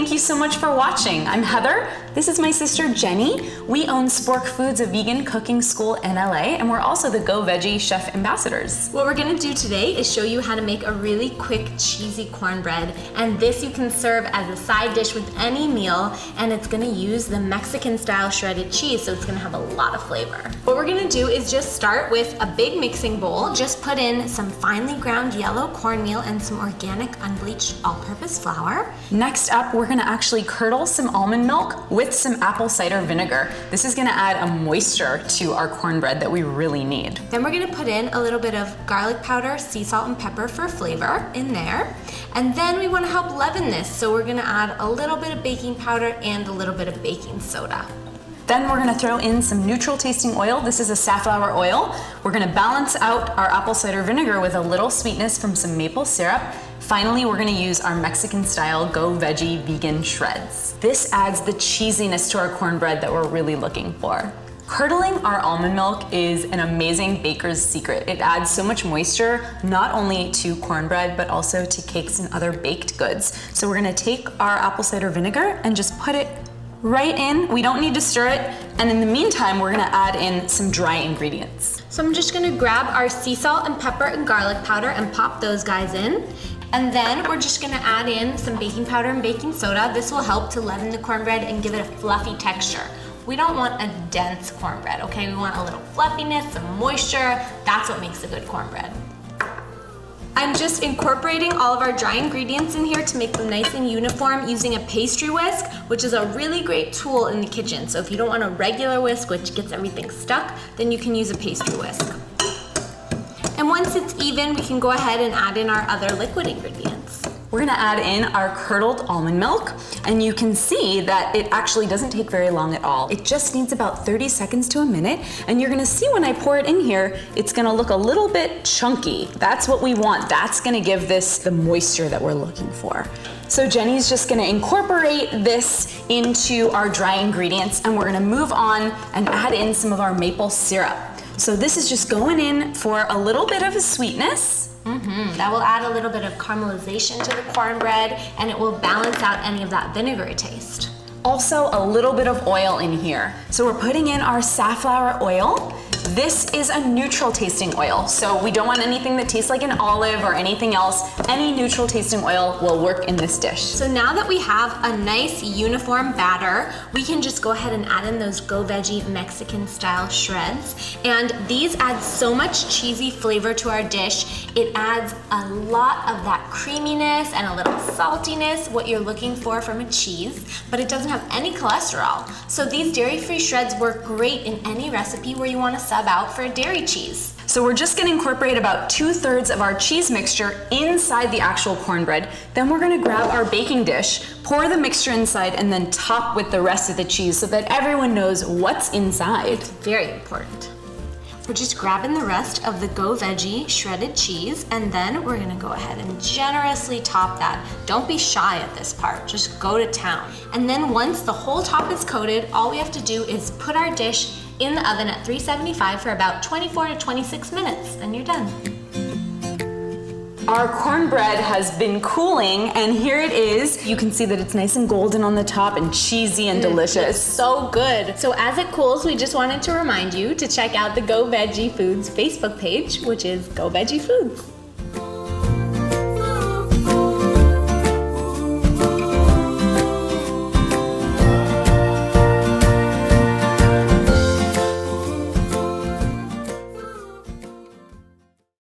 thank you so much for watching. I'm Heather. This is my sister Jenny. We own Spork Foods, a vegan cooking school in LA, and we're also the Go Veggie chef ambassadors. What we're gonna do today is show you how to make a really quick cheesy cornbread, and this you can serve as a side dish with any meal, and it's gonna use the Mexican style shredded cheese, so it's gonna have a lot of flavor. What we're gonna do is just start with a big mixing bowl. Just put in some finely ground yellow cornmeal and some organic unbleached all-purpose flour. Next up, we're gonna actually curdle some almond milk with some apple cider vinegar. This is gonna add a moisture to our cornbread that we really need. Then we're gonna put in a little bit of garlic powder, sea salt, and pepper for flavor in there. And then we wanna help leaven this, so we're gonna add a little bit of baking powder and a little bit of baking soda. Then we're gonna throw in some neutral tasting oil. This is a safflower oil. We're gonna balance out our apple cider vinegar with a little sweetness from some maple syrup. Finally, we're gonna use our Mexican style Go Veggie vegan shreds. This adds the cheesiness to our cornbread that we're really looking for. Curdling our almond milk is an amazing baker's secret. It adds so much moisture, not only to cornbread, but also to cakes and other baked goods. So we're gonna take our apple cider vinegar and just put it right in. We don't need to stir it. And in the meantime, we're gonna add in some dry ingredients. So I'm just gonna grab our sea salt and pepper and garlic powder and pop those guys in. And then we're just gonna add in some baking powder and baking soda. This will help to leaven the cornbread and give it a fluffy texture. We don't want a dense cornbread, okay? We want a little fluffiness, some moisture. That's what makes a good cornbread. I'm just incorporating all of our dry ingredients in here to make them nice and uniform using a pastry whisk, which is a really great tool in the kitchen. So if you don't want a regular whisk, which gets everything stuck, then you can use a pastry whisk. And once it's even, we can go ahead and add in our other liquid ingredients. We're gonna add in our curdled almond milk, and you can see that it actually doesn't take very long at all. It just needs about 30 seconds to a minute, and you're gonna see when I pour it in here, it's gonna look a little bit chunky. That's what we want. That's gonna give this the moisture that we're looking for. So Jenny's just gonna incorporate this into our dry ingredients, and we're gonna move on and add in some of our maple syrup. So this is just going in for a little bit of a sweetness. That will add a little bit of caramelization to the cornbread, and it will balance out any of that vinegary taste. Also a little bit of oil in here. So we're putting in our safflower oil. This is a neutral tasting oil, so we don't want anything that tastes like an olive or anything else. Any neutral tasting oil will work in this dish. So now that we have a nice uniform batter, we can just go ahead and add in those Go Veggie Mexican style shreds. And these add so much cheesy flavor to our dish. It adds a lot of that creaminess and a little saltiness, what you're looking for from a cheese, but it doesn't have any cholesterol. So these dairy-free shreds work great in any recipe where you want to sub out for a dairy cheese. So we're just gonna incorporate about 2/3 of our cheese mixture inside the actual cornbread. Then we're gonna grab our baking dish, pour the mixture inside, and then top with the rest of the cheese so that everyone knows what's inside. Very important. We're just grabbing the rest of the Go Veggie shredded cheese, and then we're gonna go ahead and generously top that. Don't be shy at this part, just go to town. And then once the whole top is coated, all we have to do is put our dish in the oven at 375 for about 24 to 26 minutes, and you're done. Our cornbread has been cooling, and here it is. You can see that it's nice and golden on the top and cheesy and delicious. It's so good. So as it cools, we just wanted to remind you to check out the Go Veggie Foods Facebook page, which is Go Veggie Foods.